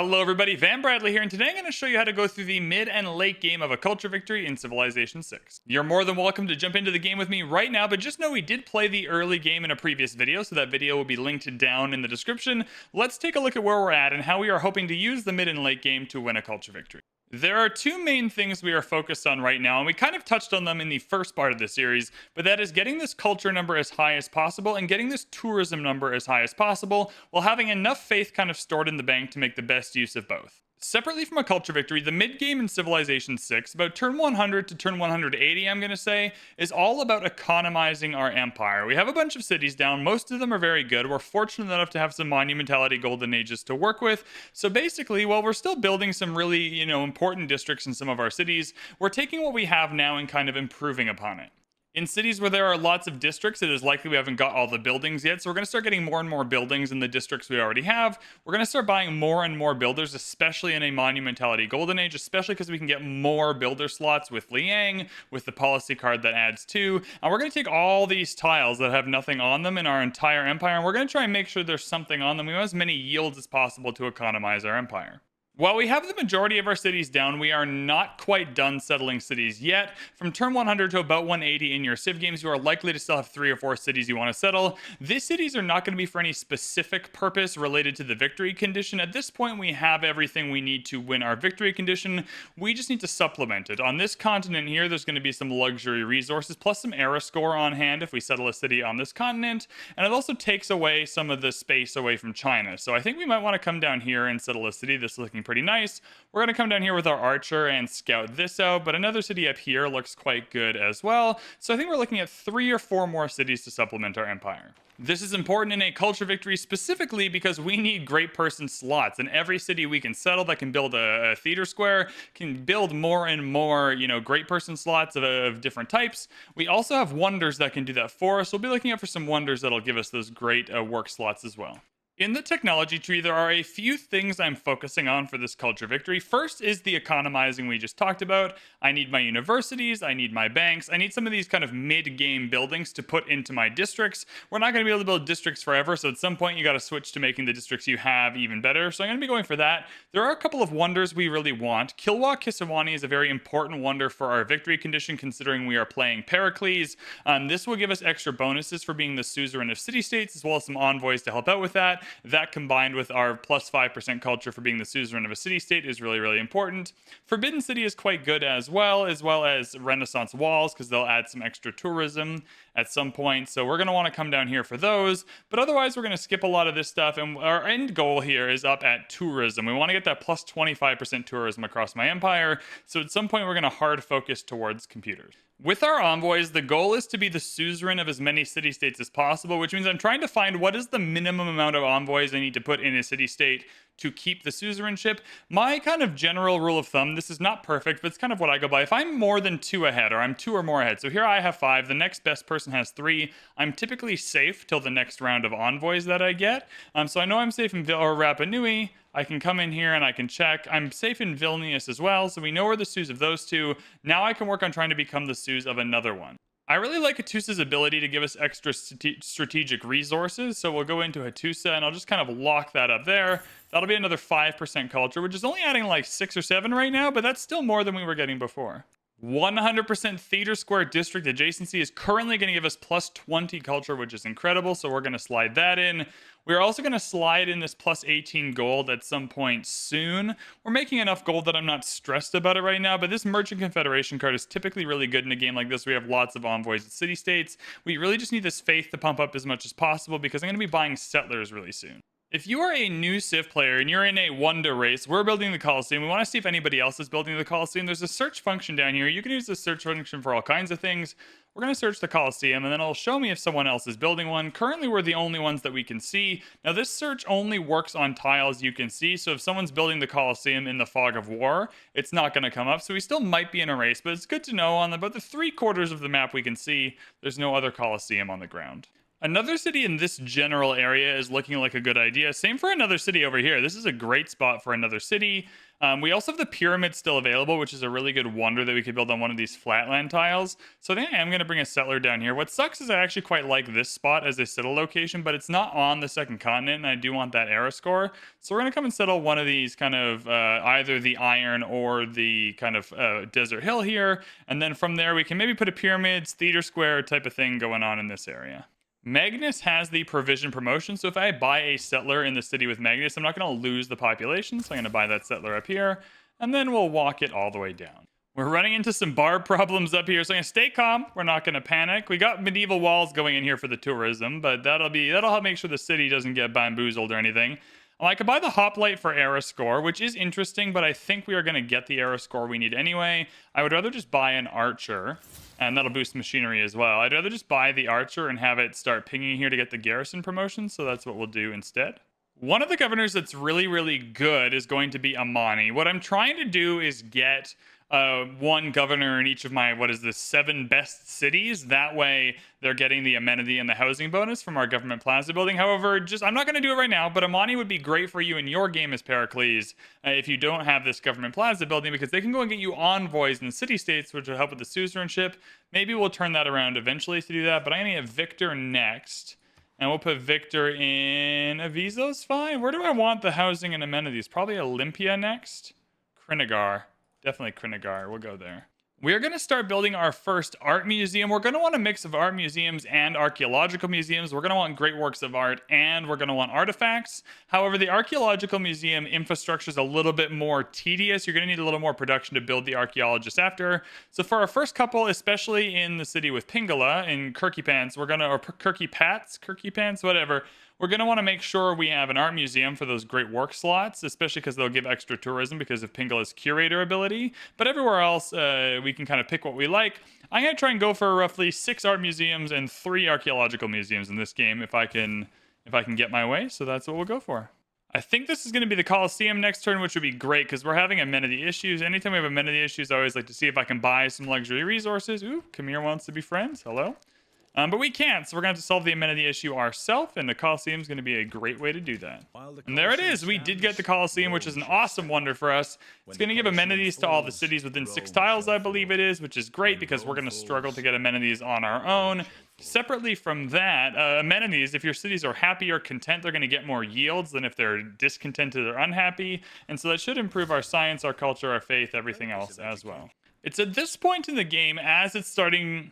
Hello everybody, VanBradley here, and today I'm going to show you how to go through the mid and late game of a culture victory in Civilization 6. You're more than welcome to jump into the game with me right now, but just know we did play the early game in a previous video, so that video will be linked down in the description. Let's take a look at where we're at and how we are hoping to use the mid and late game to win a culture victory. There are two main things we are focused on right now, and we kind of touched on them in the first part of the series, but that is getting this culture number as high as possible and getting this tourism number as high as possible while having enough faith kind of stored in the bank to make the best use of both. Separately from a culture victory, the mid game in Civilization 6, about turn 100 to turn 180, I'm going to say, is all about economizing our empire. We have a bunch of cities down. Most of them are very good. We're fortunate enough to have some monumentality golden ages to work with. So basically, while we're still building some really, important districts in some of our cities, we're taking what we have now and kind of improving upon it. In cities where there are lots of districts, it is likely we haven't got all the buildings yet, so we're going to start getting more and more buildings in the districts we already have. We're going to start buying more and more builders, especially in a monumentality golden age, especially because we can get more builder slots with Liang, with the policy card that adds 2. And we're going to take all these tiles that have nothing on them in our entire empire, and we're going to try and make sure there's something on them. We want as many yields as possible to economize our empire. While we have the majority of our cities down, we are not quite done settling cities yet. From turn 100 to about 180 in your Civ games, you are likely to still have 3 or 4 cities you want to settle. These cities are not going to be for any specific purpose related to the victory condition. At this point, we have everything we need to win our victory condition. We just need to supplement it. On this continent here, there's going to be some luxury resources, plus some era score on hand if we settle a city on this continent. And it also takes away some of the space away from China. So I think we might want to come down here and settle a city. This is looking pretty nice. We're going to come down here with our archer and scout this out, but another city up here looks quite good as well. So I think we're looking at 3 or 4 more cities to supplement our empire. This is important in a culture victory specifically because we need great person slots, and every city we can settle that can build a theater square can build more and more, great person slots of different types. We also have wonders that can do that for us. We'll be looking out for some wonders that'll give us those great work slots as well. In the technology tree, there are a few things I'm focusing on for this culture victory. First is the economizing we just talked about. I need my universities, I need my banks, I need some of these kind of mid-game buildings to put into my districts. We're not going to be able to build districts forever, so at some point you got to switch to making the districts you have even better. So I'm going to be going for that. There are a couple of wonders we really want. Kilwa Kisawani is a very important wonder for our victory condition, considering we are playing Pericles. This will give us extra bonuses for being the suzerain of city-states, as well as some envoys to help out with that. That combined with our plus 5% culture for being the suzerain of a city-state is really, really important. Forbidden City is quite good as well as Renaissance Walls, because they'll add some extra tourism at some point. So we're going to want to come down here for those. But otherwise, we're going to skip a lot of this stuff. And our end goal here is up at tourism. We want to get that plus 25% tourism across my empire. So at some point, we're going to hard focus towards computers. With our envoys, the goal is to be the suzerain of as many city-states as possible, which means I'm trying to find what is the minimum amount of envoys I need to put in a city-state to keep the suzerainship. My kind of general rule of thumb, this is not perfect, but it's kind of what I go by. If I'm more than 2 ahead, or I'm 2 or more ahead, so here I have 5, the next best person has 3, I'm typically safe till the next round of envoys that I get. So I know I'm safe in Rapa Nui. I can come in here and I can check. I'm safe in Vilnius as well, so we know we're the Suz of those 2. Now I can work on trying to become the Suz of another one. I really like Hattusa's ability to give us extra strategic resources, so we'll go into Hattusa and I'll just kind of lock that up there. That'll be another 5% culture, which is only adding like 6 or 7 right now, but that's still more than we were getting before. 100% theater square district adjacency is currently going to give us plus 20 culture, which is incredible, so we're going to slide that in. We're also going to slide in this plus 18 gold at some point soon. We're making enough gold that I'm not stressed about it right now, but this Merchant Confederation card is typically really good in a game like this. We have lots of envoys at city-states. We really just need this faith to pump up as much as possible because I'm going to be buying settlers really soon. If you are a new Civ player and you're in a wonder race, we're building the Colosseum. We want to see if anybody else is building the Colosseum. There's a search function down here. You can use the search function for all kinds of things. We're going to search the Colosseum, and then it'll show me if someone else is building one. Currently, we're the only ones that we can see. Now, this search only works on tiles you can see, so if someone's building the Colosseum in the fog of war, it's not going to come up. So we still might be in a race, but it's good to know on about the 3/4 of the map we can see, there's no other Colosseum on the ground. Another city in this general area is looking like a good idea. Same for another city over here. This is a great spot for another city. We also have the pyramid still available, which is a really good wonder that we could build on one of these flatland tiles. So I think I am going to bring a settler down here. What sucks is I actually quite like this spot as a settle location, but it's not on the second continent, and I do want that era score. So we're going to come and settle one of these kind of either the iron or the kind of desert hill here. And then from there, we can maybe put a pyramids, theater square type of thing going on in this area. Magnus has the provision promotion, so if I buy a settler in the city with Magnus, I'm not going to lose the population, so I'm going to buy that settler up here, and then we'll walk it all the way down. We're running into some barb problems up here, so I'm going to stay calm. We're not going to panic. We got medieval walls going in here for the tourism, but that'll help make sure the city doesn't get bamboozled or anything. I could buy the hoplite for era score, which is interesting, but I think we are going to get the era score we need anyway. I would rather just buy an archer, and that'll boost machinery as well. I'd rather just buy the archer and have it start pinging here to get the garrison promotion, so that's what we'll do instead. One of the governors that's really, really good is going to be Amani. What I'm trying to do is get one governor in each of my, 7 best cities. That way they're getting the amenity and the housing bonus from our government plaza building. However, I'm not going to do it right now, but Amani would be great for you in your game as Pericles if you don't have this government plaza building, because they can go and get you envoys in city-states, which will help with the suzerainship. Maybe we'll turn that around eventually to do that, but I'm going to get Victor next. And we'll put Victor in Avizo's fine. Where do I want the housing and amenities? Probably Olympia next. Krinagar. Definitely Krinagar. We'll go there. We're going to start building our first art museum. We're going to want a mix of art museums and archaeological museums. We're going to want great works of art, and we're going to want artifacts. However, the archaeological museum infrastructure is a little bit more tedious. You're going to need a little more production to build the archaeologists after. So for our first couple, especially in the city with Pingala in Kirkypants, or Kirkypants, whatever, we're going to want to make sure we have an art museum for those great work slots, especially because they'll give extra tourism because of Pingala's curator ability. But everywhere else, we can kind of pick what we like. I'm going to try and go for roughly 6 art museums and 3 archaeological museums in this game if I can get my way. So that's what we'll go for. I think this is going to be the Colosseum next turn, which would be great because we're having amenity issues. Anytime we have amenity issues, I always like to see if I can buy some luxury resources. Ooh, Kamir wants to be friends. Hello. But we can't, so we're going to have to solve the amenity issue ourselves, and the Colosseum is going to be a great way to do that. And there it is. We did get the Colosseum, which is an awesome wonder for us. It's going to give amenities to all the cities within 6 tiles, I believe it is, which is great because we're going to struggle to get amenities on our own. Separately from that, amenities, if your cities are happy or content, they're going to get more yields than if they're discontented or unhappy. And so that should improve our science, our culture, our faith, everything else as well. It's at this point in the game, as it's starting...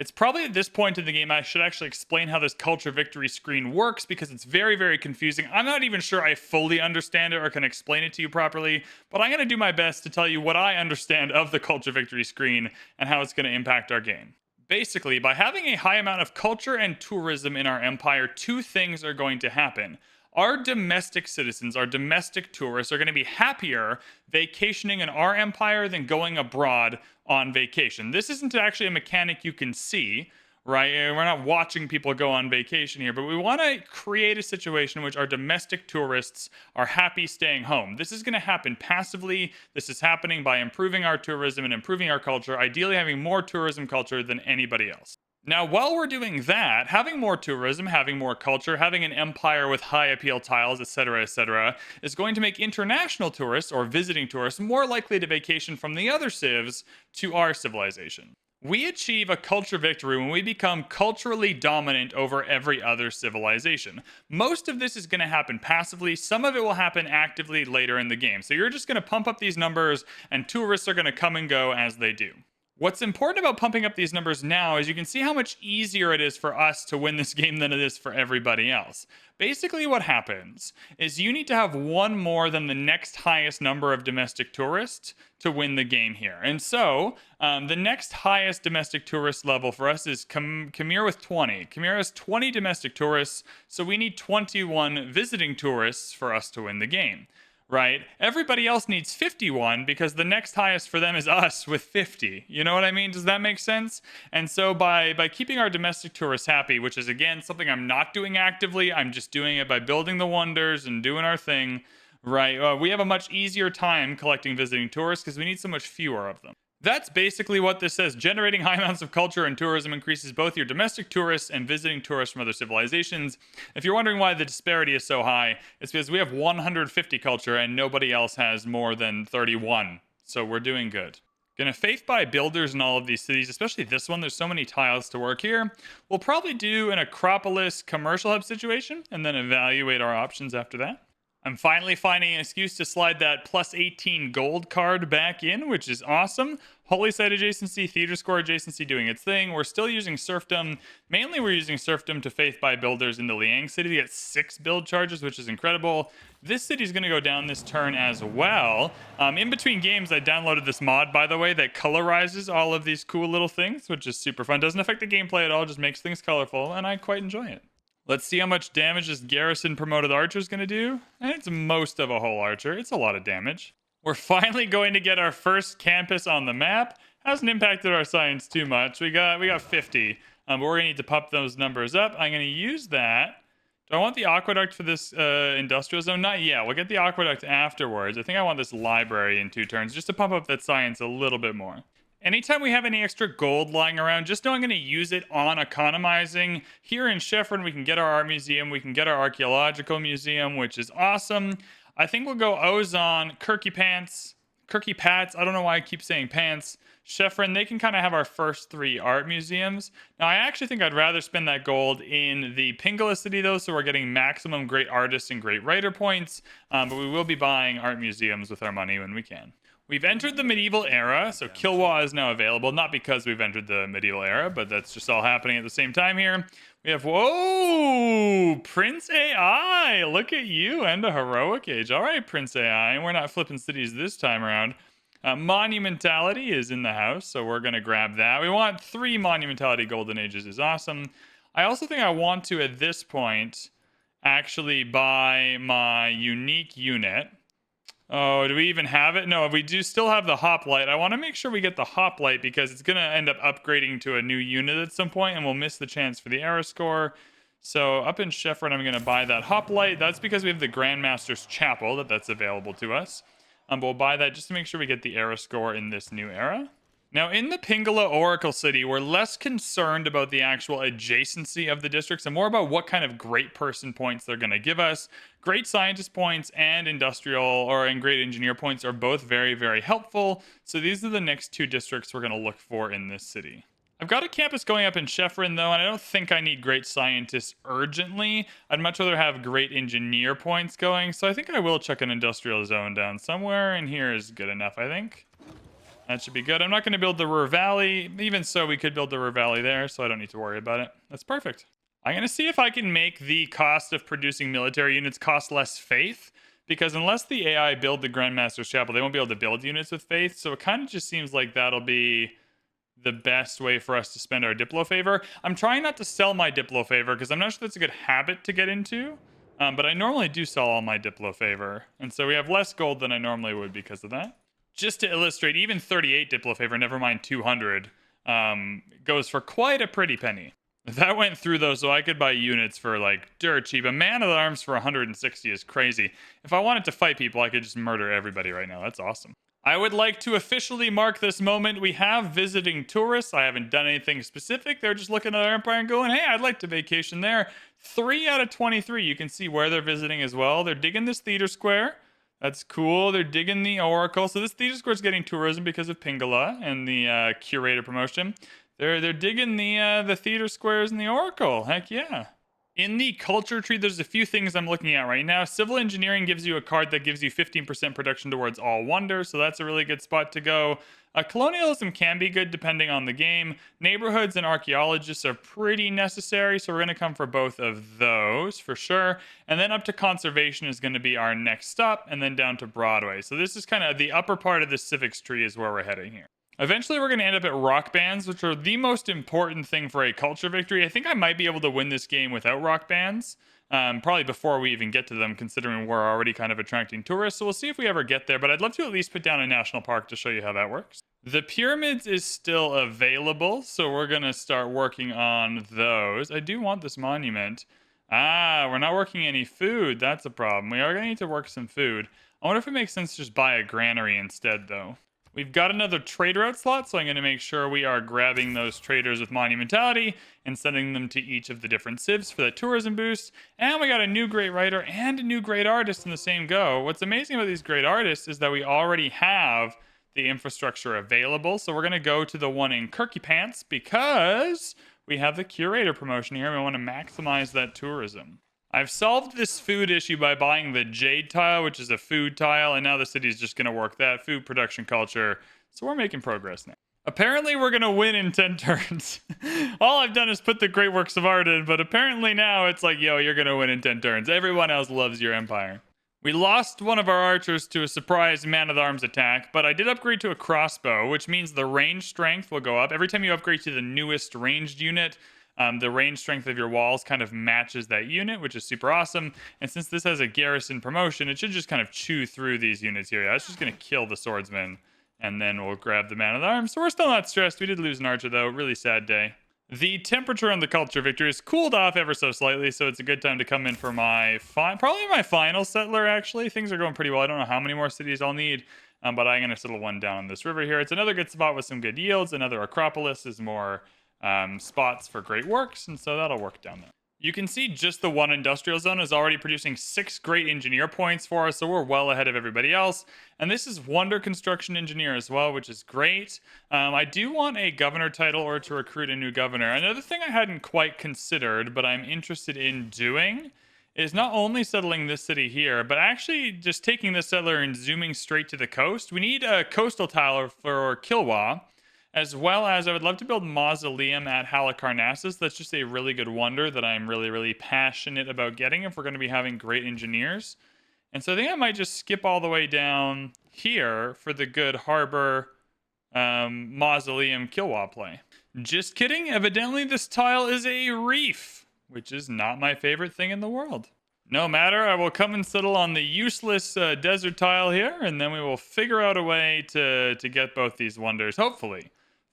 It's probably at this point in the game I should actually explain how this culture victory screen works because it's very, very confusing. I'm not even sure I fully understand it or can explain it to you properly, but I'm going to do my best to tell you what I understand of the culture victory screen and how it's going to impact our game. Basically, by having a high amount of culture and tourism in our empire, 2 things are going to happen. Our domestic citizens, our domestic tourists, are going to be happier vacationing in our empire than going abroad on vacation. This isn't actually a mechanic you can see, right? We're not watching people go on vacation here, but we want to create a situation in which our domestic tourists are happy staying home. This is going to happen passively. This is happening by improving our tourism and improving our culture, ideally having more tourism culture than anybody else. Now, while we're doing that, having more tourism, having more culture, having an empire with high appeal tiles, etc., is going to make international tourists or visiting tourists more likely to vacation from the other civs to our civilization. We achieve a culture victory when we become culturally dominant over every other civilization. Most of this is going to happen passively. Some of it will happen actively later in the game. So you're just going to pump up these numbers and tourists are going to come and go as they do. What's important about pumping up these numbers now is you can see how much easier it is for us to win this game than it is for everybody else. Basically what happens is you need to have 1 more than the next highest number of domestic tourists to win the game here. And so the next highest domestic tourist level for us is Kamir with 20. Kamir has 20 domestic tourists, so we need 21 visiting tourists for us to win the game. Right? Everybody else needs 51 because the next highest for them is us with 50. You know what I mean? Does that make sense? And so by keeping our domestic tourists happy, which is again something I'm not doing actively, I'm just doing it by building the wonders and doing our thing, right? We have a much easier time collecting visiting tourists because we need so much fewer of them. That's basically what this says. Generating high amounts of culture and tourism increases both your domestic tourists and visiting tourists from other civilizations. If you're wondering why the disparity is so high, it's because we have 150 culture and nobody else has more than 31. So we're doing good. Gonna faith buy builders in all of these cities, especially this one. There's so many tiles to work here. We'll probably do an Acropolis commercial hub situation and then evaluate our options after that. I'm finally finding an excuse to slide that plus 18 gold card back in, which is awesome. Holy Site adjacency, Theater Score adjacency doing its thing. We're still using Serfdom. Mainly we're using Serfdom to faith buy builders in the Liang City to get 6 build charges, which is incredible. This city's going to go down this turn as well. In between games, I downloaded this mod, by the way, that colorizes all of these cool little things, which is super fun. Doesn't affect the gameplay at all, just makes things colorful, and I quite enjoy it. Let's see how much damage this garrison promoted archer is going to do. And it's most of a whole archer. It's a lot of damage. We're finally going to get our first campus on the map. Hasn't impacted our science too much. We got 50. But we're going to need to pump those numbers up. I'm going to use that. Do I want the aqueduct for this industrial zone? Not yet. We'll get the aqueduct afterwards. I think I want this library in 2 turns just to pump up that science a little bit more. Anytime we have any extra gold lying around, just know I'm going to use it on economizing. Here in Chevron, we can get our art museum. We can get our archaeological museum, which is awesome. I think we'll go Ozon, Kirky Pats. I don't know why I keep saying pants. Chevron, they can kind of have our first 3 art museums. Now, I actually think I'd rather spend that gold in the Pingala city, though, so we're getting maximum great artists and great writer points. But we will be buying art museums with our money when we can. We've entered the medieval era, so Kilwa is now available. Not because we've entered the medieval era, but that's just all happening at the same time here. We have, whoa, Prince AI. Look at you and a heroic age. All right, Prince AI. We're not flipping cities this time around. Monumentality is in the house, so we're going to grab that. We want 3 Monumentality Golden Ages is awesome. I also think I want to, at this point, actually buy my unique unit. Oh, do we even have it? No, we do still have the hoplite. I want to make sure we get the hoplite because it's going to end up upgrading to a new unit at some point and we'll miss the chance for the era score. So up in Chevron, I'm going to buy that hoplite. That's because we have the Grandmaster's Chapel that's available to us. But we'll buy that just to make sure we get the era score in this new era. Now, in the Pingala Oracle City, we're less concerned about the actual adjacency of the districts and more about what kind of great person points they're going to give us. Great scientist points and industrial and great engineer points are both very, very helpful. So these are the next 2 districts we're going to look for in this city. I've got a campus going up in Chevron, though, and I don't think I need great scientists urgently. I'd much rather have great engineer points going, so I think I will check an industrial zone down somewhere, and here is good enough, I think. That should be good. I'm not going to build the Ruhr Valley. Even so, we could build the Ruhr Valley there, so I don't need to worry about it. That's perfect. I'm going to see if I can make the cost of producing military units cost less faith, because unless the AI build the Grandmaster's Chapel, they won't be able to build units with faith, so it kind of just seems like that'll be the best way for us to spend our Diplo favor. I'm trying not to sell my Diplo favor, because I'm not sure that's a good habit to get into, but I normally do sell all my Diplo favor, and so we have less gold than I normally would because of that. Just to illustrate, even 38 Diplo favor, never mind 200, goes for quite a pretty penny. That went through, though, so I could buy units for, like, dirt cheap. A man of arms for 160 is crazy. If I wanted to fight people, I could just murder everybody right now. That's awesome. I would like to officially mark this moment. We have visiting tourists. I haven't done anything specific. They're just looking at our empire and going, hey, I'd like to vacation there. 3 out of 23. You can see where they're visiting as well. They're digging this theater square. That's cool. They're digging the Oracle. So this theater square is getting tourism because of Pingala and the curator promotion. They're digging the theater squares and the Oracle. Heck yeah. In the culture tree, there's a few things I'm looking at right now. Civil engineering gives you a card that gives you 15% production towards all wonders, so that's a really good spot to go. Colonialism can be good depending on the game. Neighborhoods and archaeologists are pretty necessary, so we're going to come for both of those for sure. And then up to conservation is going to be our next stop, and then down to Broadway. So this is kind of the upper part of the civics tree is where we're heading here. Eventually, we're going to end up at rock bands, which are the most important thing for a culture victory. I think I might be able to win this game without rock bands, probably before we even get to them, considering we're already kind of attracting tourists. So we'll see if we ever get there, but I'd love to at least put down a national park to show you how that works. The pyramids is still available, so we're going to start working on those. I do want this monument. We're not working any food. That's a problem. We are going to need to work some food. I wonder if it makes sense to just buy a granary instead, though. We've got another trader out slot, so I'm going to make sure we are grabbing those traders with monumentality and sending them to each of the different civs for that tourism boost. And we got a new great writer and a new great artist in the same go. What's amazing about these great artists is that we already have the infrastructure available. So we're going to go to the one in Kirky Pants because we have the curator promotion here. We want to maximize that tourism. I've solved this food issue by buying the Jade tile, which is a food tile, and now the city's just going to work that food production culture. So we're making progress now. Apparently, we're going to win in 10 turns. All I've done is put the great works of art in, but apparently now it's like, yo, you're going to win in 10 turns. Everyone else loves your empire. We lost one of our archers to a surprise man-at-arms attack, but I did upgrade to a crossbow, which means the range strength will go up. Every time you upgrade to the newest ranged unit, the range strength of your walls kind of matches that unit, which is super awesome. And since this has a garrison promotion, it should just kind of chew through these units here. Yeah, it's just going to kill the swordsman, and then we'll grab the man-at-arms. So we're still not stressed. We did lose an archer, though. Really sad day. The temperature on the culture victory has cooled off ever so slightly, so it's a good time to come in for my probably my final settler, actually. Things are going pretty well. I don't know how many more cities I'll need, but I'm going to settle one down on this river here. It's another good spot with some good yields. Another Acropolis is more spots for great works, and so that'll work down there. You can see just the one industrial zone is already producing 6 great engineer points for us, so we're well ahead of everybody else. And this is Wonder Construction Engineer as well, which is great. I do want a governor title or to recruit a new governor. Another thing I hadn't quite considered, but I'm interested in doing, is not only settling this city here, but actually just taking this settler and zooming straight to the coast. We need a coastal tile for Kilwa, as well as I would love to build Mausoleum at Halicarnassus. That's just a really good wonder that I'm really, really passionate about getting if we're going to be having great engineers. And so I think I might just skip all the way down here for the good harbor Mausoleum Kilwa play. Just kidding. Evidently this tile is a reef, which is not my favorite thing in the world. No matter, I will come and settle on the useless desert tile here, and then we will figure out a way to get both these wonders, hopefully.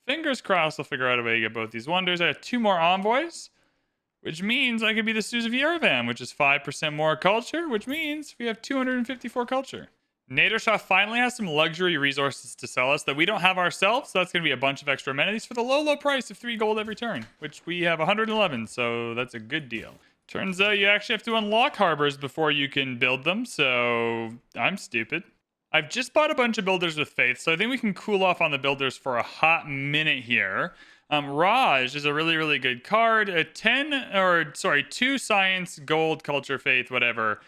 Fingers crossed we'll figure out a way to get both these wonders. I have 2 more envoys, which means I could be the Suze of Yerevan, which is 5% more culture, which means we have 254 culture. Nadershaw finally has some luxury resources to sell us that we don't have ourselves, so that's going to be a bunch of extra amenities for the low, low price of 3 gold every turn, which we have 111, so that's a good deal. Turns out you actually have to unlock harbors before you can build them, so I'm stupid. I've just bought a bunch of builders with faith, so I think we can cool off on the builders for a hot minute here. Raj is a really, really good card. 2 science, gold, culture, faith, whatever,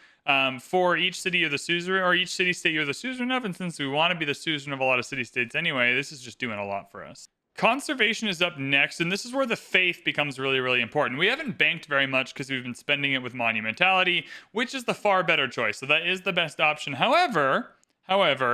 for each city of the suzerain, or each city-state you're the suzerain of, and since we want to be the suzerain of a lot of city-states anyway, this is just doing a lot for us. Conservation is up next, and this is where the faith becomes really, really important. We haven't banked very much because we've been spending it with monumentality, which is the far better choice, so that is the best option. However,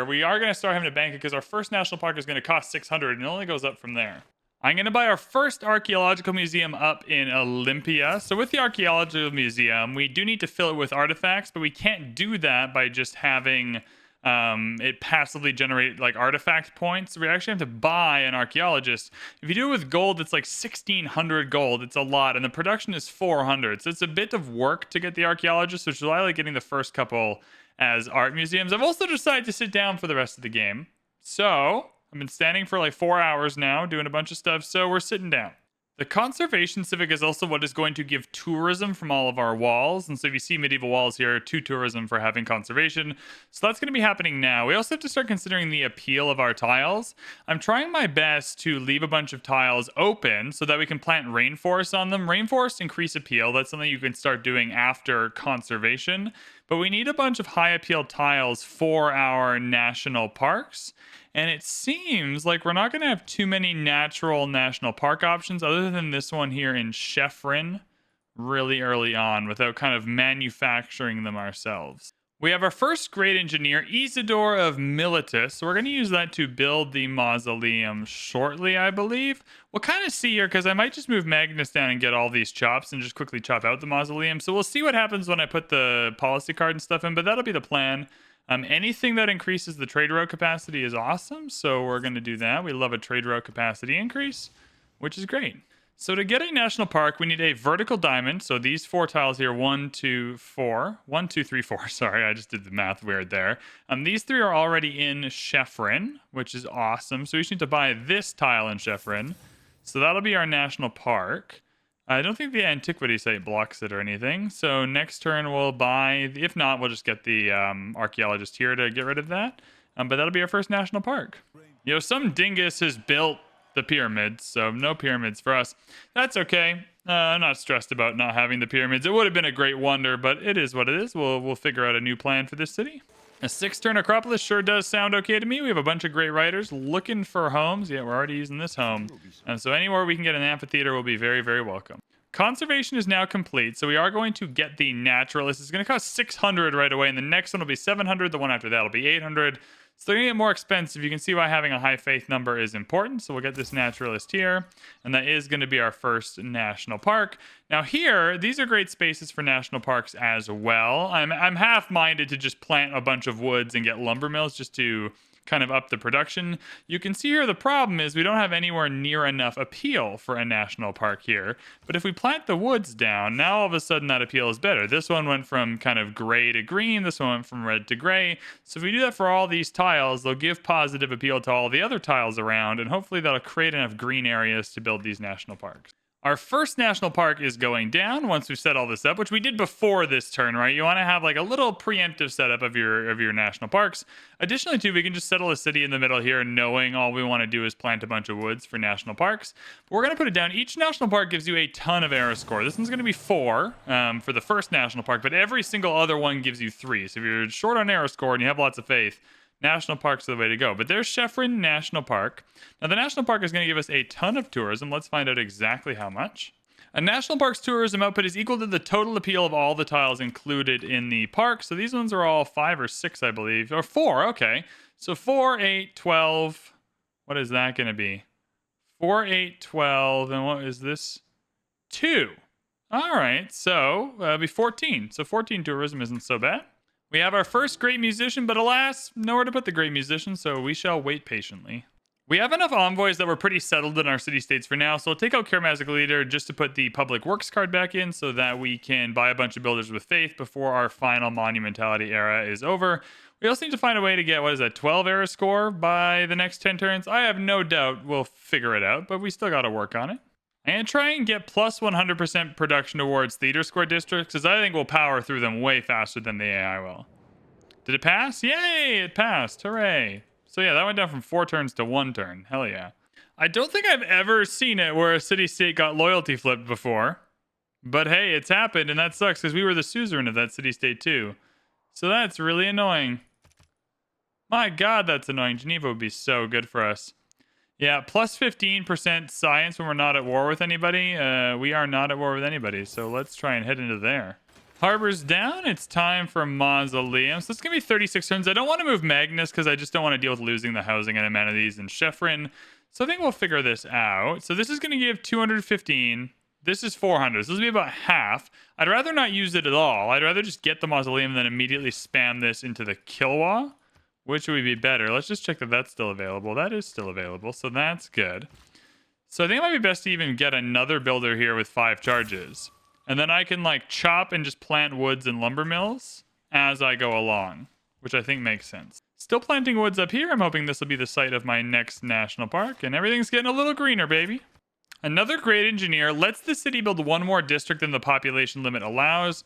we are going to start having to bank it because our first national park is going to cost 600, and it only goes up from there. I'm going to buy our first archaeological museum up in Olympia. So with the archaeological museum, we do need to fill it with artifacts, but we can't do that by just having it passively generate like artifact points. We actually have to buy an archaeologist. If you do it with gold, it's like 1,600 gold. It's a lot, and the production is 400. So it's a bit of work to get the archaeologist, which is why I like getting the first couple as art museums. I've also decided to sit down for the rest of the game. So I've been standing for like 4 hours now, doing a bunch of stuff, so we're sitting down. The conservation civic is also what is going to give tourism from all of our walls. And so if you see medieval walls here, 2 tourism for having conservation. So that's going to be happening now. We also have to start considering the appeal of our tiles. I'm trying my best to leave a bunch of tiles open so that we can plant rainforests on them. Rainforests increase appeal. That's something you can start doing after conservation. But we need a bunch of high appeal tiles for our national parks. And it seems like we're not going to have too many natural national park options other than this one here in Sheffrin really early on without kind of manufacturing them ourselves. We have our first great engineer, Isidore of Miletus. So we're going to use that to build the mausoleum shortly, I believe. We'll kind of see here because I might just move Magnus down and get all these chops and just quickly chop out the mausoleum. So we'll see what happens when I put the policy card and stuff in, but that'll be the plan. Anything that increases the trade route capacity is awesome, so we're going to do that. We love a trade route capacity increase, which is great. So to get a national park, we need a vertical diamond. So these 4 tiles here, 1, 2, 4. 1, 2, 3, 4. Sorry, I just did the math weird there. These 3 are already in Chefrin, which is awesome. So we just need to buy this tile in Chefrin. So that'll be our national park. I don't think the antiquity site blocks it or anything. So next turn we'll buy, if not, we'll just get the archaeologist here to get rid of that. But that'll be our first national park. Some dingus has built the pyramids, so no pyramids for us. That's okay. I'm not stressed about not having the pyramids. It would have been a great wonder, but it is what it is. We'll figure out a new plan for this city. A 6-turn Acropolis sure does sound okay to me. We have a bunch of great writers looking for homes. Yeah, we're already using this home. So anywhere we can get an amphitheater will be very, very welcome. Conservation is now complete, so we are going to get the naturalist. It's going to cost 600 right away, and the next one will be 700. The one after that will be 800. So they're going to get more expensive. You can see why having a high faith number is important. So we'll get this naturalist here, and that is going to be our first national park. Now here, these are great spaces for national parks as well. I'm half-minded to just plant a bunch of woods and get lumber mills just to kind of up the production. You can see here the problem is we don't have anywhere near enough appeal for a national park here. But if we plant the woods down, now all of a sudden that appeal is better. This one went from kind of gray to green. This one went from red to gray. So if we do that for all these tiles, they'll give positive appeal to all the other tiles around, and hopefully that'll create enough green areas to build these national parks. Our first national park is going down once we've set all this up, which we did before this turn, right? You want to have like a little preemptive setup of your national parks. Additionally, too, we can just settle a city in the middle here, knowing all we want to do is plant a bunch of woods for national parks. But we're going to put it down. Each national park gives you a ton of era score. This one's going to be 4 for the first national park, but every single other one gives you 3. So if you're short on era score and you have lots of faith, national parks are the way to go. But there's Chefrin National Park. Now, the national park is going to give us a ton of tourism. Let's find out exactly how much. A national park's tourism output is equal to the total appeal of all the tiles included in the park. So these ones are all 5 or 6, I believe. Or 4, okay. So 4, 8, 12. What is that going to be? 4, 8, 12. And what is this? 2. All right. So it'll be 14. So 14 tourism isn't so bad. We have our first great musician, but alas, nowhere to put the great musician, so we shall wait patiently. We have enough envoys that we're pretty settled in our city-states for now, so we'll take out Charismatic Leader just to put the Public Works card back in so that we can buy a bunch of builders with faith before our final Monumentality era is over. We also need to find a way to get, 12 era score by the next 10 turns? I have no doubt we'll figure it out, but we still got to work on it. I'm going to try and get plus 100% production towards theater score districts, because I think we'll power through them way faster than the AI will. Did it pass? Yay! It passed. Hooray. So yeah, that went down from 4 turns to 1 turn. Hell yeah. I don't think I've ever seen it where a city-state got loyalty flipped before. But hey, it's happened, and that sucks, because we were the suzerain of that city-state too. So that's really annoying. My god, that's annoying. Geneva would be so good for us. Yeah, plus 15% science when we're not at war with anybody. We are not at war with anybody, so let's try and head into there. Harbor's down. It's time for Mausoleum. So it's going to be 36 turns. I don't want to move Magnus because I just don't want to deal with losing the housing and amenities in Chefrin. So I think we'll figure this out. So this is going to give 215. This is 400. So this will be about half. I'd rather not use it at all. I'd rather just get the Mausoleum and then immediately spam this into the Kilwa. Which would be better? Let's just check that that's still available. That is still available, so that's good. So I think it might be best to even get another builder here with 5 charges. And then I can like chop and just plant woods and lumber mills as I go along, which I think makes sense. Still planting woods up here. I'm hoping this will be the site of my next national park, and everything's getting a little greener, baby. Another great engineer lets the city build 1 more district than the population limit allows.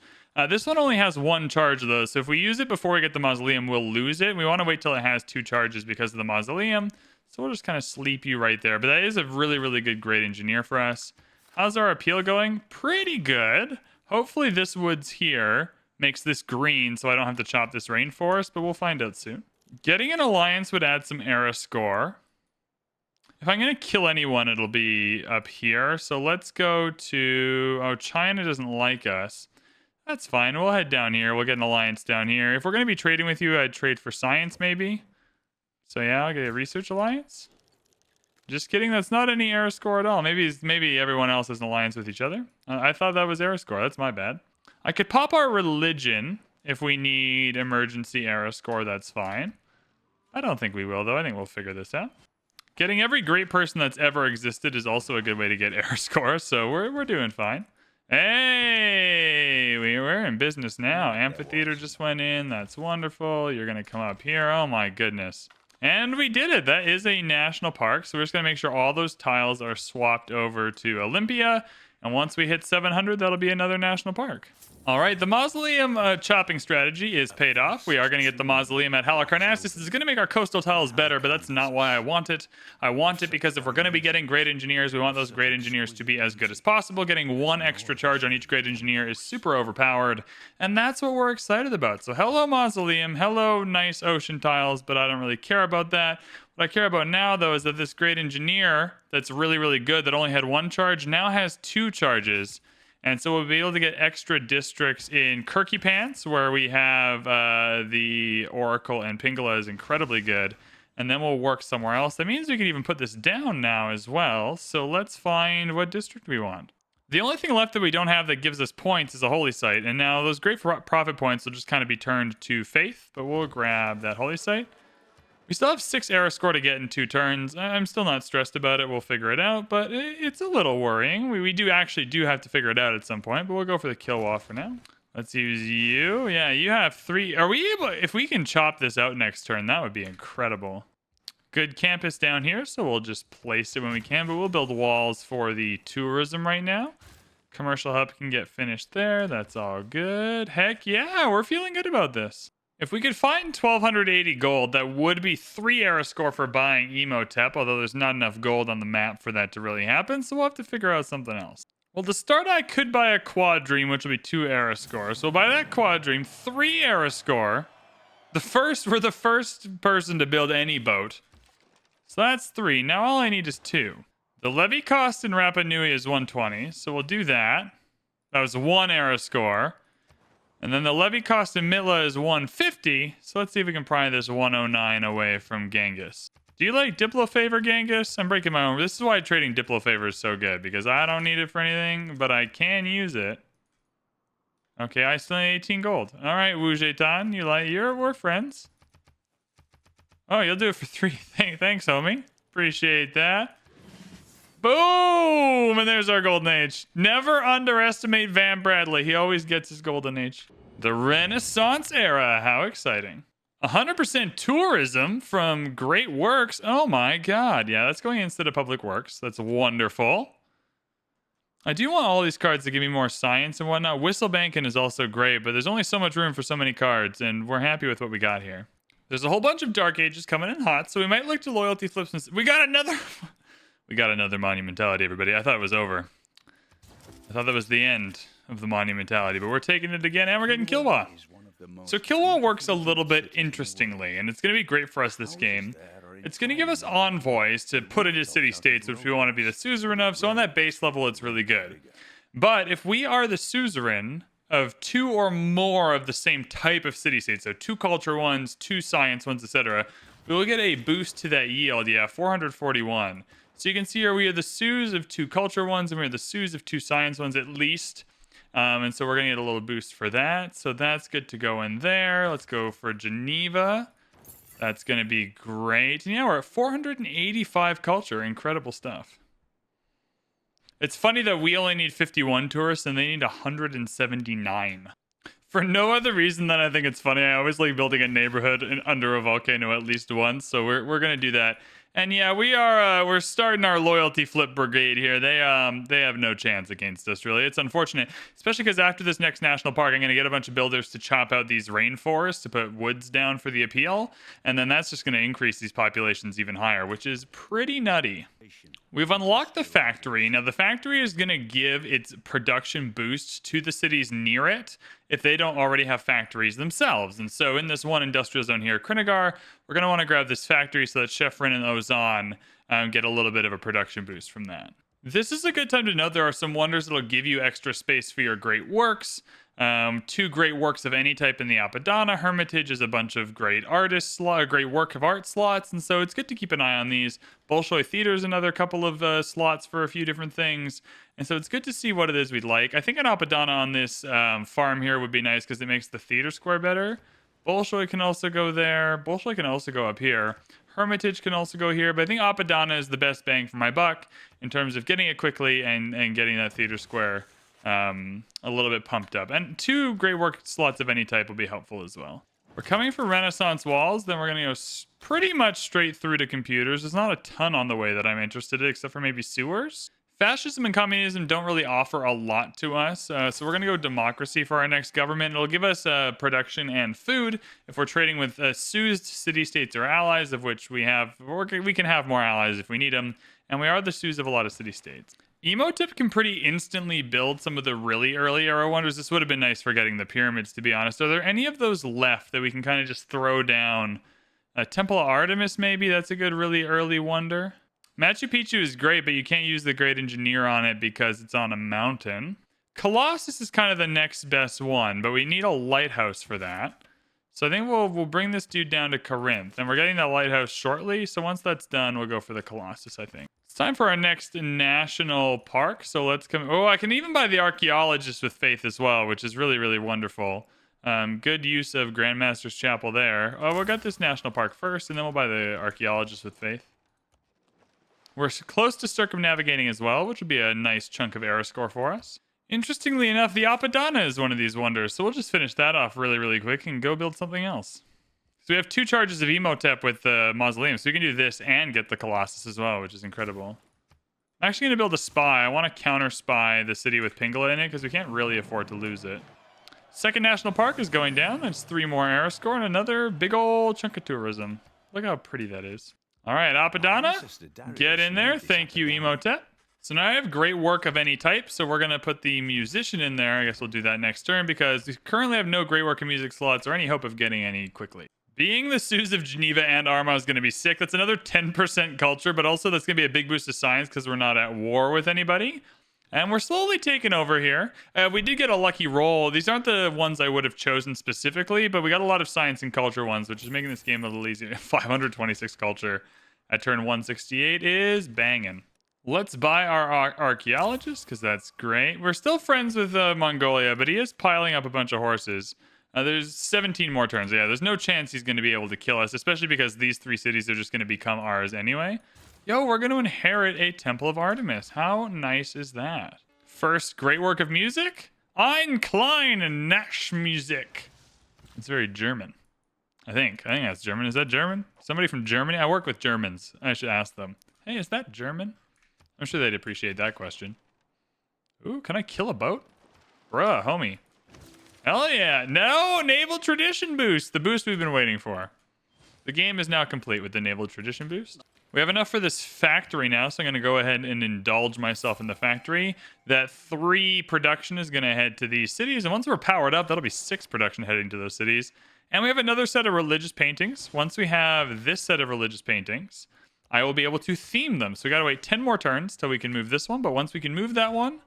This one only has 1 charge though, so if we use it before we get the Mausoleum, we'll lose it. We want to wait till it has 2 charges because of the Mausoleum, so we'll just kind of sleep you right there. But that is a really, really good great engineer for us. How's our appeal going? Pretty good. Hopefully this woods here makes this green so I don't have to chop this rainforest, but we'll find out soon. Getting an alliance would add some era score. If I'm going to kill anyone, it'll be up here. So let's go to... Oh, China doesn't like us. That's fine. We'll head down here. We'll get an alliance down here. If we're going to be trading with you, I'd trade for science, maybe. So yeah, I'll get a research alliance. Just kidding. That's not any era score at all. Maybe everyone else has an alliance with each other. I thought that was era score. That's my bad. I could pop our religion if we need emergency era score. That's fine. I don't think we will, though. I think we'll figure this out. Getting every great person that's ever existed is also a good way to get error score, so we're doing fine. Hey, we're in business now. Amphitheater just went in. That's wonderful. You're going to come up here. Oh, my goodness. And we did it. That is a national park, so we're just going to make sure all those tiles are swapped over to Olympia. And once we hit 700, that'll be another national park. All right, the mausoleum chopping strategy is paid off. We are going to get the mausoleum at Halicarnassus. This is going to make our coastal tiles better, but that's not why I want it. I want it because if we're going to be getting great engineers, we want those great engineers to be as good as possible. Getting one extra charge on each great engineer is super overpowered, and that's what we're excited about. So hello, mausoleum. Hello, nice ocean tiles, but I don't really care about that. What I care about now, though, is that this great engineer that's really, really good, that only had one charge, now has 2 charges. And so we'll be able to get extra districts in Kirky Pants, where we have the Oracle, and Pingala is incredibly good. And then we'll work somewhere else. That means we can even put this down now as well. So let's find what district we want. The only thing left that we don't have that gives us points is a holy site. And now those great profit points will just kind of be turned to faith. But we'll grab that holy site. We still have 6 error score to get in 2 turns. I'm still not stressed about it. We'll figure it out, but it's a little worrying. We do have to figure it out at some point, but we'll go for the kill wall for now. Let's use you. Yeah, you have 3. Are we able? If we can chop this out next turn, that would be incredible. Good campus down here, so we'll just place it when we can, but we'll build walls for the tourism right now. Commercial hub can get finished there. That's all good. Heck yeah, we're feeling good about this. If we could find 1,280 gold, that would be 3 error score for buying Emotep, although there's not enough gold on the map for that to really happen, so we'll have to figure out something else. Well, to start, I could buy a quadream, which will be 2 error score. So by that quadream, 3 error score. We're the first person to build any boat. So that's 3. Now all I need is 2. The levy cost in Rapa Nui is 120, so we'll do that. That was 1 error score. And then the levy cost in Mitla is 150, so let's see if we can pry this 109 away from Genghis. Do you like Diplo Favor, Genghis? I'm breaking my own. This is why trading Diplo Favor is so good, because I don't need it for anything, but I can use it. Okay, I still need 18 gold. All right, Wu Jaitan, we're friends. Oh, you'll do it for 3. Thanks, homie. Appreciate that. Boom! And there's our golden age. Never underestimate VanBradley. He always gets his golden age. The Renaissance era. How exciting. 100% tourism from Great Works. Oh my god. Yeah, that's going instead of Public Works. That's wonderful. I do want all these cards to give me more science and whatnot. Whistle Banking is also great, but there's only so much room for so many cards, and we're happy with what we got here. There's a whole bunch of Dark Ages coming in hot, so we might look to loyalty flips. We got another... We got another monumentality, everybody. I thought it was over. I thought that was the end of the monumentality, but we're taking it again, and we're getting Kilwa. So Kilwa works a little bit interestingly, and it's going to be great for us this game. It's going to give us envoys to put into city-states, which we want to be the suzerain of, so on that base level, it's really good. But if we are the suzerain of 2 or more of the same type of city-states, so 2 culture ones, 2 science ones, etc., we will get a boost to that yield, 441. So you can see here we are the Sioux of 2 culture ones, and we're the Sioux of 2 science ones at least. And so we're going to get a little boost for that. So that's good to go in there. Let's go for Geneva. That's going to be great. And yeah, we're at 485 culture. Incredible stuff. It's funny that we only need 51 tourists and they need 179. For no other reason than I think it's funny. I always like building a neighborhood under a volcano at least once. So we're going to do that. And yeah, we're starting our loyalty flip brigade here. They have no chance against us, really. It's unfortunate, especially because after this next national park, I'm going to get a bunch of builders to chop out these rainforests to put woods down for the appeal, and then that's just going to increase these populations even higher, which is pretty nutty. We've unlocked the factory. Now, the factory is going to give its production boost to the cities near it if they don't already have factories themselves. And so in this one industrial zone here, Krinagar, we're going to want to grab this factory so that Chef Rin and Ozan get a little bit of a production boost from that. This is a good time to note there are some wonders that will give you extra space for your great works. 2 great works of any type in the Apadana. Hermitage is a bunch of great artists, great work of art slots, and so it's good to keep an eye on these. Bolshoi Theater is another couple of slots for a few different things, and so it's good to see what it is we'd like. I think an Apadana on this farm here would be nice because it makes the theater square better. Bolshoi can also go there. Bolshoi can also go up here. Hermitage can also go here, but I think Apadana is the best bang for my buck in terms of getting it quickly and getting that theater square a little bit pumped up. And 2 great work slots of any type will be helpful as well. We're coming for Renaissance walls, then we're going to go pretty much straight through to computers. There's not a ton on the way that I'm interested in, except for maybe sewers. Fascism and communism don't really offer a lot to us, so we're going to go democracy for our next government. It'll give us production and food if we're trading with SUSed city-states or allies, of which we can have more allies if we need them, and we are the SUS of a lot of city-states. Emotip can pretty instantly build some of the really early era wonders. This would have been nice for getting the pyramids, to be honest. Are there any of those left that we can kind of just throw down? Temple of Artemis, maybe? That's a good really early wonder. Machu Picchu is great, but you can't use the Great Engineer on it because it's on a mountain. Colossus is kind of the next best one, but we need a lighthouse for that. So I think we'll bring this dude down to Corinth, and we're getting that lighthouse shortly. So once that's done, we'll go for the Colossus, I think. It's time for our next national park. So let's come. Oh, I can even buy the Archaeologist with Faith as well, which is really, really wonderful. Good use of Grandmaster's Chapel there. Oh, we'll get this national park first, and then we'll buy the Archaeologist with Faith. We're close to circumnavigating as well, which would be a nice chunk of era score for us. Interestingly enough, the Apadana is one of these wonders, so we'll just finish that off really, really quick and go build something else. So we have 2 charges of Emotep with the Mausoleum, so we can do this and get the Colossus as well, which is incredible. I'm actually going to build a spy. I want to counter-spy the city with Pingala in it, because we can't really afford to lose it. Second national park is going down. That's 3 more era score and another big old chunk of tourism. Look how pretty that is. All right, Apadana, get in there. Thank you, Emotep. So now I have great work of any type, so we're going to put the musician in there. I guess we'll do that next turn because we currently have no great work of music slots or any hope of getting any quickly. Being the SUS of Geneva and Armagh is going to be sick. That's another 10% culture, but also that's going to be a big boost to science because we're not at war with anybody. And we're slowly taking over here. We did get a lucky roll. These aren't the ones I would have chosen specifically, but we got a lot of science and culture ones, which is making this game a little easier. 526 culture at turn 168 is banging. Let's buy our archaeologist, because that's great. We're still friends with Mongolia, but he is piling up a bunch of horses. There's 17 more turns. Yeah, there's no chance he's going to be able to kill us, especially because these 3 cities are just going to become ours anyway. Yo, we're going to inherit a Temple of Artemis. How nice is that? First great work of music? Ein klein Naschmusik. It's very German. I think that's German. Is that German? Somebody from Germany? I work with Germans. I should ask them. Hey, is that German? I'm sure they'd appreciate that question. Ooh, can I kill a boat? Bruh, homie. Hell yeah. No, Naval Tradition boost. The boost we've been waiting for. The game is now complete with the Naval Tradition boost. We have enough for this factory now, so I'm going to go ahead and indulge myself in the factory. That 3 production is going to head to these cities, and once we're powered up, that'll be 6 production heading to those cities. And we have another set of religious paintings. Once we have this set of religious paintings, I will be able to theme them. So we got to wait 10 more turns till we can move this one, but once we can move that one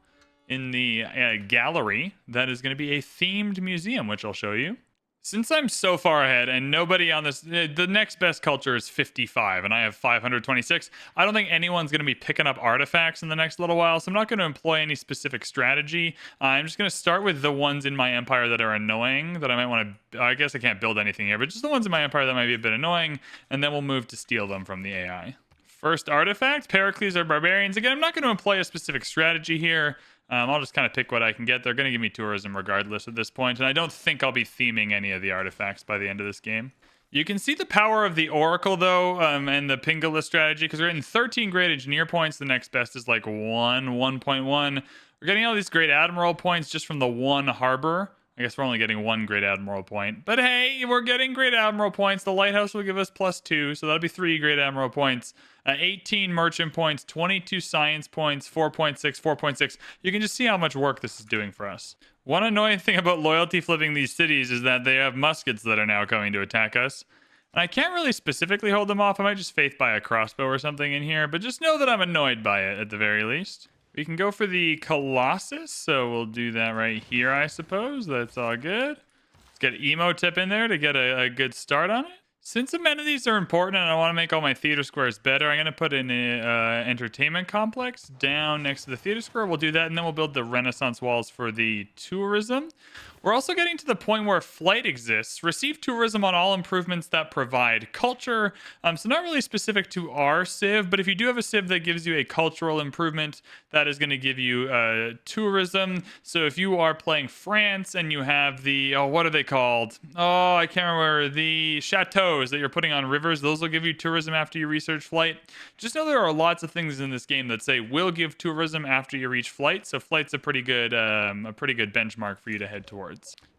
in the gallery, that is going to be a themed museum, which I'll show you. Since I'm so far ahead and nobody on this, the next best culture is 55 and I have 526. I don't think anyone's going to be picking up artifacts in the next little while, so I'm not going to employ any specific strategy. I'm just going to start with the ones in my empire that are annoying that I might want to, I guess I can't build anything here, but just the ones in my empire that might be a bit annoying, and then we'll move to steal them from the AI. First artifact, Pericles or barbarians. Again, I'm not going to employ a specific strategy here. I'll just kind of pick what I can get. They're going to give me tourism regardless at this point, and I don't think I'll be theming any of the artifacts by the end of this game. You can see the power of the Oracle, though, and the Pingala strategy, because we're getting 13 great engineer points. The next best is like 1.1. We're getting all these great admiral points just from the 1 harbor. I guess we're only getting 1 great admiral point. But hey, we're getting great admiral points. The lighthouse will give us +2, so that'll be 3 great admiral points. 18 merchant points, 22 science points, 4.6, 4.6. You can just see how much work this is doing for us. One annoying thing about loyalty flipping these cities is that they have muskets that are now coming to attack us. And I can't really specifically hold them off. I might just faith by a crossbow or something in here, but just know that I'm annoyed by it at the very least. We can go for the Colossus, so we'll do that right here, I suppose. That's all good. Let's get Emotip in there to get a good start on it. Since amenities are important and I want to make all my theater squares better, I'm going to put an entertainment complex down next to the theater square. We'll do that, and then we'll build the Renaissance walls for the tourism. We're also getting to the point where flight exists. Receive tourism on all improvements that provide culture. So not really specific to our civ, but if you do have a civ that gives you a cultural improvement, that is going to give you tourism. So if you are playing France and you have the, what are they called? Oh, I can't remember. The chateaus that you're putting on rivers, those will give you tourism after you research flight. Just know there are lots of things in this game that say will give tourism after you reach flight. So flight's a pretty good benchmark for you to head towards.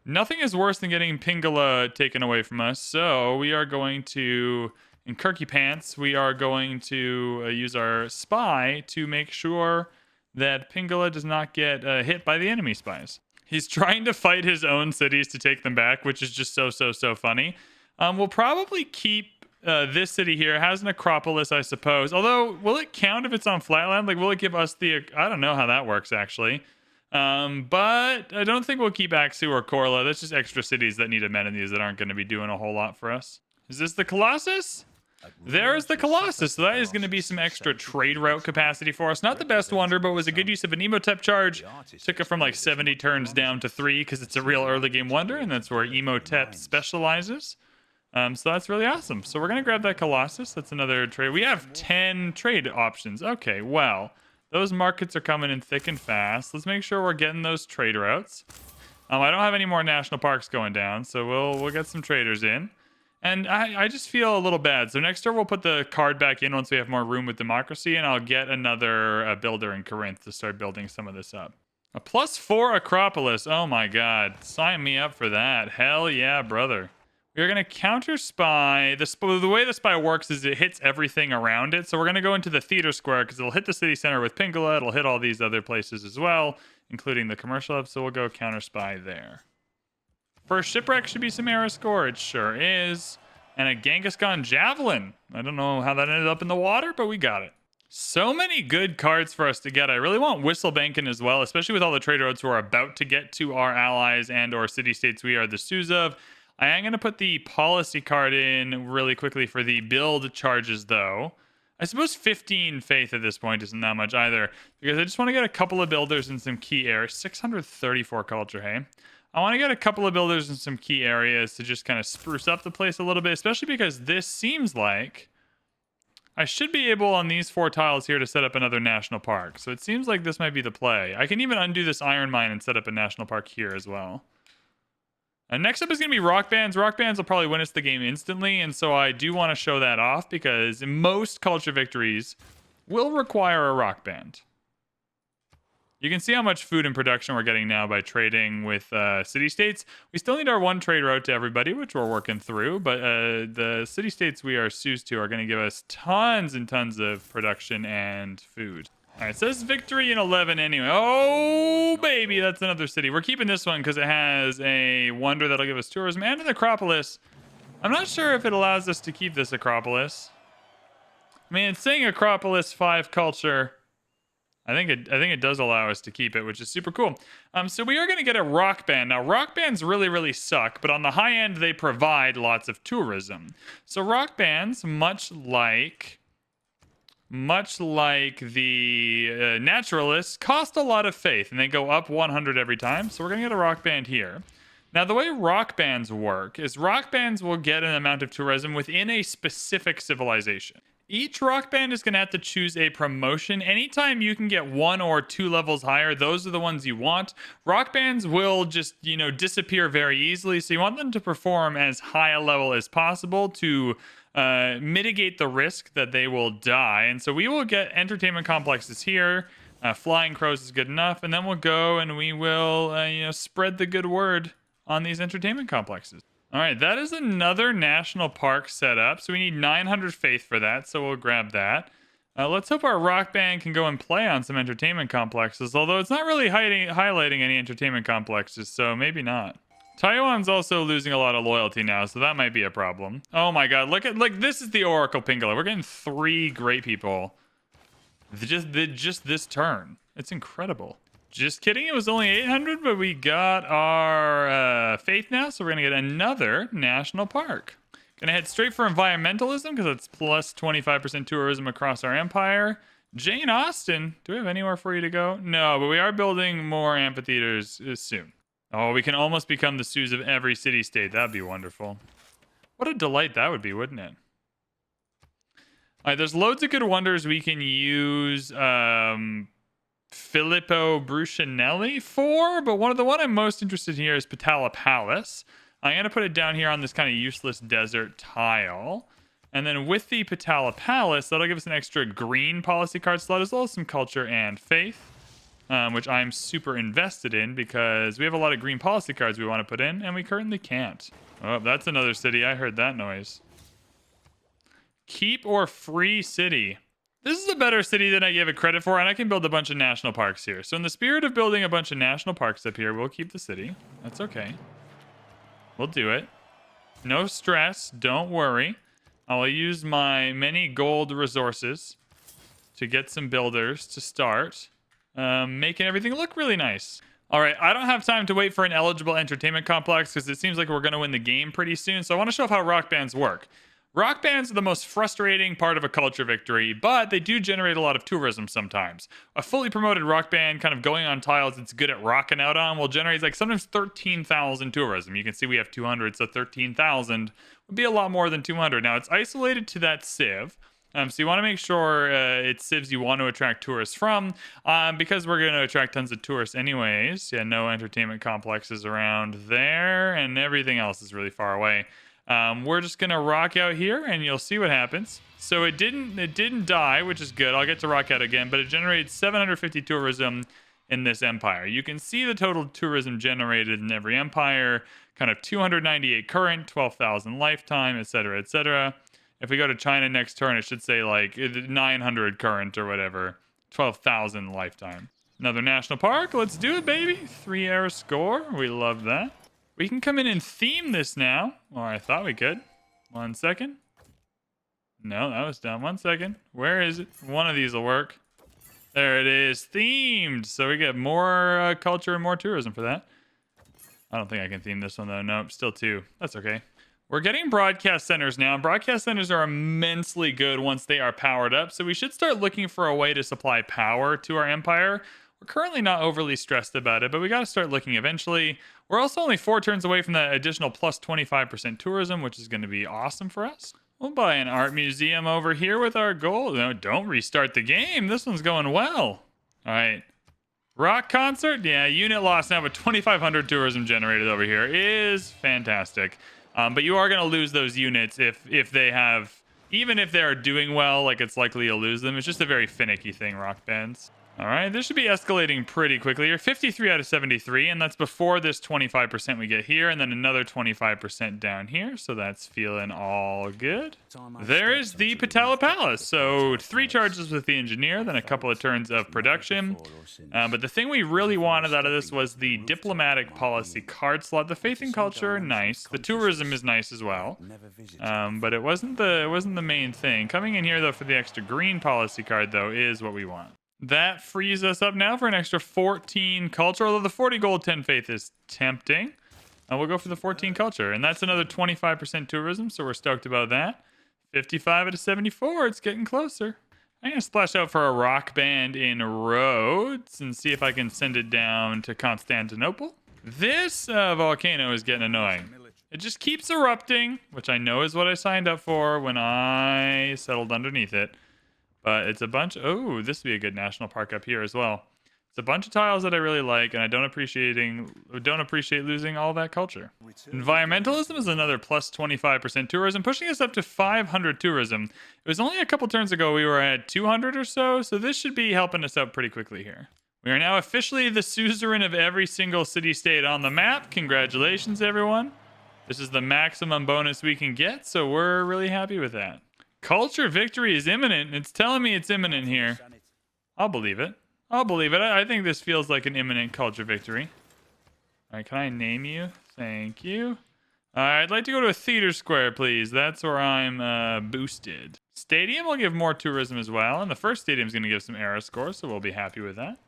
Nothing is worse than getting Pingala taken away from us. So we are going to, in Kirky Pants, we are going to use our spy to make sure that Pingala does not get hit by the enemy spies. He's trying to fight his own cities to take them back, which is just so funny. We'll probably keep this city here. It has an acropolis, I suppose. Although, will it count if it's on flatland? Like, will it give us the... I don't know how that works, actually. But I don't think we'll keep Aksu or Korla. That's just extra cities that need amenities that aren't going to be doing a whole lot for us. Is this the Colossus? There is the Colossus. So that is going to be some extra trade route capacity for us. Not the best wonder, but was a good use of an Emotep charge. Took it from like 70 turns down to 3 because it's a real early game wonder, and that's where Emotep specializes. So that's really awesome. So we're going to grab that Colossus. That's another trade. We have 10 trade options. Okay, well, those markets are coming in thick and fast. Let's make sure we're getting those trade routes. I don't have any more national parks going down, so we'll get some traders in. And I just feel a little bad. So next turn, we'll put the card back in once we have more room with democracy, and I'll get another builder in Corinth to start building some of this up. A +4 Acropolis. Oh my god. Sign me up for that. Hell yeah, brother. We're going to counter spy. The way the spy works is it hits everything around it. So we're going to go into the theater square because it'll hit the city center with Pingala. It'll hit all these other places as well, including the commercial hub. So we'll go counter spy there. First shipwreck should be some era score. It sure is. And a Genghis Khan Javelin. I don't know how that ended up in the water, but we got it. So many good cards for us to get. I really want Whistlebankin as well, especially with all the trade roads who are about to get to our allies and or city-states we are the Sioux of. I am going to put the policy card in really quickly for the build charges, though. I suppose 15 faith at this point isn't that much either, because I just want to get a couple of builders in some key areas. 634 culture, hey? I want to get a couple of builders in some key areas to just kind of spruce up the place a little bit, especially because this seems like I should be able on these 4 tiles here to set up another national park. So it seems like this might be the play. I can even undo this iron mine and set up a national park here as well. And next up is going to be rock bands. Rock bands will probably win us the game instantly, and so I do want to show that off because most culture victories will require a rock band. You can see how much food and production we're getting now by trading with city-states. We still need our 1 trade route to everybody, which we're working through, but the city-states we are Sioux to are going to give us tons and tons of production and food. All right, it says victory in 11 anyway. Oh, baby, that's another city. We're keeping this one because it has a wonder that'll give us tourism and an Acropolis. I'm not sure if it allows us to keep this Acropolis. I mean, it's saying Acropolis 5 culture. I think it does allow us to keep it, which is super cool. So we are going to get a rock band. Now, rock bands really suck, but on the high end, they provide lots of tourism. So rock bands, much like the naturalists, cost a lot of faith, and they go up 100 every time. So we're going to get a rock band here. Now, the way rock bands work is rock bands will get an amount of tourism within a specific civilization. Each rock band is going to have to choose a promotion. Anytime you can get 1 or 2 levels higher, those are the ones you want. Rock bands will just, disappear very easily. So you want them to perform as high a level as possible to mitigate the risk that they will die. And so we will get entertainment complexes here. Flying crows is good enough. And then we'll go and we will, spread the good word on these entertainment complexes. All right, that is another national park set up. So we need 900 faith for that, so we'll grab that. Let's hope our rock band can go and play on some entertainment complexes, although it's not really highlighting any entertainment complexes, so maybe not. Taiwan's also losing a lot of loyalty now, so that might be a problem. Oh my god, look, this is the Oracle Pingala. We're getting 3 great people just this turn. It's incredible. Just kidding, it was only 800, but we got our faith now, so we're going to get another national park. Going to head straight for environmentalism, because it's plus 25% tourism across our empire. Jane Austen, do we have anywhere for you to go? No, but we are building more amphitheaters soon. Oh, we can almost become the Sioux of every city-state. That'd be wonderful. What a delight that would be, wouldn't it? All right, there's loads of good wonders we can use Filippo Bruscinelli for, but one I'm most interested in here is Patala Palace. I'm going to put it down here on this kind of useless desert tile. And then with the Patala Palace, that'll give us an extra green policy card slot, as well as some culture and faith, which I'm super invested in because we have a lot of green policy cards we want to put in, and we currently can't. Oh, that's another city. I heard that noise. Keep or free city. This is a better city than I gave it credit for, and I can build a bunch of national parks here. So in the spirit of building a bunch of national parks up here, we'll keep the city. That's okay. We'll do it. No stress. Don't worry. I'll use my many gold resources to get some builders to start making everything look really nice. All right, I don't have time to wait for an eligible entertainment complex because it seems like we're going to win the game pretty soon. So I want to show off how rock bands work. Rock bands are the most frustrating part of a culture victory, but they do generate a lot of tourism sometimes. A fully promoted rock band kind of going on tiles it's good at rocking out on will generate like sometimes 13,000 tourism. You can see we have 200, so 13,000 would be a lot more than 200. Now, it's isolated to that civ. So you want to make sure it's civs you want to attract tourists from, because we're going to attract tons of tourists anyways. Yeah, no entertainment complexes around there, and everything else is really far away. We're just gonna rock out here, and you'll see what happens. So it didn't die, which is good. I'll get to rock out again, but it generated 750 tourism in this empire. You can see the total tourism generated in every empire, kind of 298 current, 12,000 lifetime, etc., etc. If we go to China next turn, it should say like 900 current or whatever, 12,000 lifetime. Another national park. Let's do it, baby. 3-era score. We love that. We can come in and theme this now. Or I thought we could. 1 second. No, that was done. 1 second. Where is it? One of these will work. There it is. Themed. So we get more culture and more tourism for that. I don't think I can theme this one, though. Nope, still 2. That's okay. We're getting broadcast centers now. Broadcast centers are immensely good once they are powered up. So we should start looking for a way to supply power to our empire. We're currently not overly stressed about it, but we got to start looking eventually. We're also only 4 turns away from that additional plus 25% tourism, which is going to be awesome for us. We'll buy an art museum over here with our gold. No, don't restart the game. This one's going well. All right. Rock concert. Yeah, unit loss now, but 2,500 tourism generated over here is fantastic. But you are going to lose those units if they have, even if they're doing well, like it's likely you'll lose them. It's just a very finicky thing, rock bands. All right, this should be escalating pretty quickly. You're 53 out of 73, and that's before this 25% we get here, and then another 25% down here, so that's feeling all good. There is the Patala Palace. So 3 charges with the engineer, then a couple of turns of production. But the thing we really wanted out of this was the diplomatic policy card slot. The faith and culture, nice. The tourism is nice as well. But it wasn't the main thing. Coming in here, though, for the extra green policy card, though, is what we want. That frees us up now for an extra 14 culture, although the 40 gold, 10 faith is tempting. We'll go for the 14 culture, and that's another 25% tourism, so we're stoked about that. 55 out of 74, it's getting closer. I'm going to splash out for a rock band in Rhodes and see if I can send it down to Constantinople. This volcano is getting annoying. It just keeps erupting, which I know is what I signed up for when I settled underneath it. But it's a bunch. Oh, this would be a good national park up here as well. It's a bunch of tiles that I really like, and I don't appreciate losing all that culture. Environmentalism is another plus 25% tourism, pushing us up to 500 tourism. It was only a couple turns ago we were at 200 or so this should be helping us out pretty quickly here. We are now officially the suzerain of every single city-state on the map. Congratulations, everyone. This is the maximum bonus we can get, so we're really happy with that. Culture victory is imminent. It's telling me it's imminent here. I'll believe it. I'll believe it. I think this feels like an imminent culture victory. All right, can I name you? Thank you. I'd like to go to a theater square, please. That's where I'm boosted. Stadium will give more tourism as well, and the first stadium is going to give some era scores, so we'll be happy with that.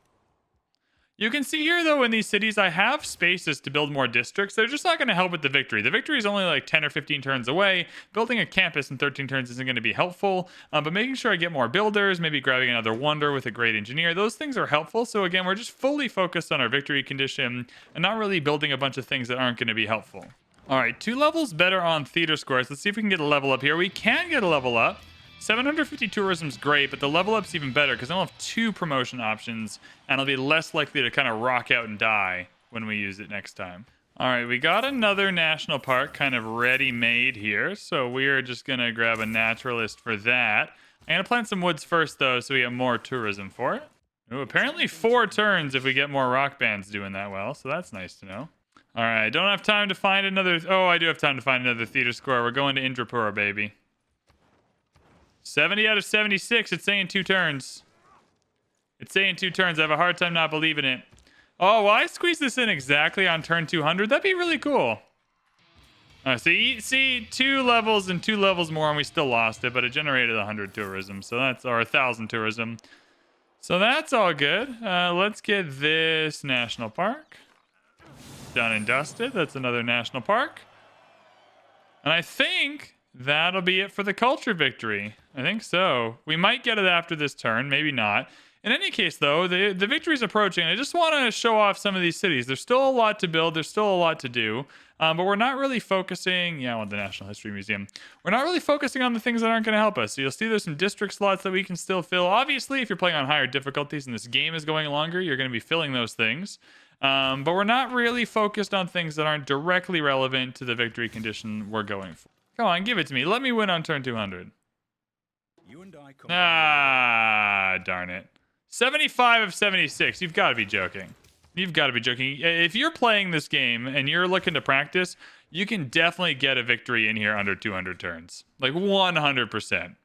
You can see here, though, in these cities, I have spaces to build more districts. They're just not going to help with the victory. The victory is only like 10 or 15 turns away. Building a campus in 13 turns isn't going to be helpful, but making sure I get more builders, maybe grabbing another wonder with a great engineer, those things are helpful. So again, we're just fully focused on our victory condition and not really building a bunch of things that aren't going to be helpful. All right, 2 levels better on theater squares. Let's see if we can get a level up here. We can get a level up. 750 tourism is great, but the level up's even better because I'll have 2 promotion options and I'll be less likely to kind of rock out and die when we use it next time. All right, we got another national park kind of ready-made here, so we're just going to grab a naturalist for that. I'm going to plant some woods first, though, so we get more tourism for it. Ooh, apparently 4 turns if we get more rock bands doing that well, so that's nice to know. All right, I don't have time to find another... Oh, I do have time to find another theater square. We're going to Indrapura, baby. 70 out of 76. It's saying 2 turns. It's saying 2 turns. I have a hard time not believing it. Oh, well, I squeeze this in exactly on turn 200. That'd be really cool. See, 2 levels and 2 levels more, and we still lost it, but it generated 100 tourism. So that's, or 1,000 tourism. So that's all good. Let's get this national park done and dusted. That's another national park. And I think that'll be it for the culture victory. I think so. We might get it after this turn, maybe not. In any case, though, the victory's approaching. I just want to show off some of these cities. There's still a lot to build. There's still a lot to do. But we're not really focusing... Yeah, I want the National History Museum. We're not really focusing on the things that aren't going to help us. So you'll see there's some district slots that we can still fill. Obviously, if you're playing on higher difficulties and this game is going longer, you're going to be filling those things. But we're not really focused on things that aren't directly relevant to the victory condition we're going for. Come on, give it to me. Let me win on turn 200. Ah, darn it. 75 of 76. You've got to be joking. You've got to be joking. If you're playing this game and you're looking to practice, you can definitely get a victory in here under 200 turns. Like 100%.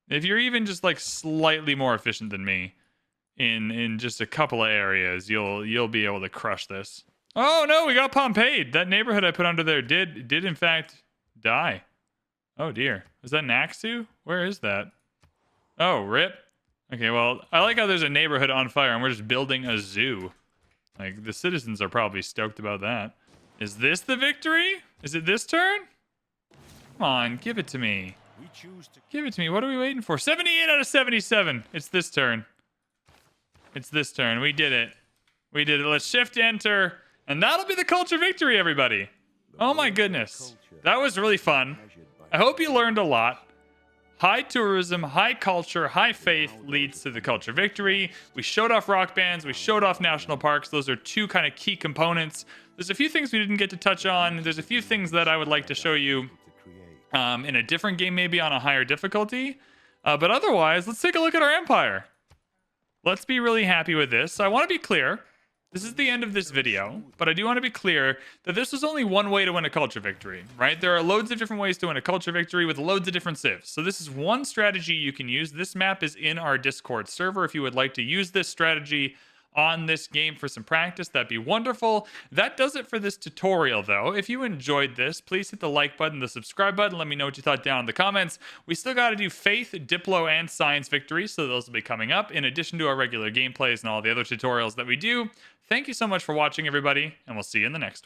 If you're even just like slightly more efficient than me in just a couple of areas, you'll be able to crush this. Oh no, we got Pompeii. That neighborhood I put under there did in fact die. Oh dear. Is that Naxu? Where is that? Oh, rip. Okay, well, I like how there's a neighborhood on fire and we're just building a zoo. Like, the citizens are probably stoked about that. Is this the victory? Is it this turn? Come on, give it to me. Give it to me. What are we waiting for? 78 out of 77. It's this turn. It's this turn. We did it. We did it. Let's shift enter. And that'll be the culture victory, everybody. Oh my goodness. That was really fun. I hope you learned a lot. High tourism, high culture, high faith leads to the culture victory. We showed off rock bands. We showed off national parks. Those are 2 kind of key components. There's a few things we didn't get to touch on. There's a few things that I would like to show you in a different game, maybe on a higher difficulty. But otherwise, let's take a look at our empire. Let's be really happy with this. So I want to be clear. This is the end of this video, but I do want to be clear that this was only one way to win a culture victory, right? There are loads of different ways to win a culture victory with loads of different civs. So this is one strategy you can use. This map is in our Discord server. If you would like to use this strategy on this game for some practice, that'd be wonderful. That does it for this tutorial, though. If you enjoyed this, please hit the like button, the subscribe button. Let me know what you thought down in the comments. We still got to do faith, diplo, and science victories, so those will be coming up in addition to our regular gameplays and all the other tutorials that we do. Thank you so much for watching, everybody, and we'll see you in the next one.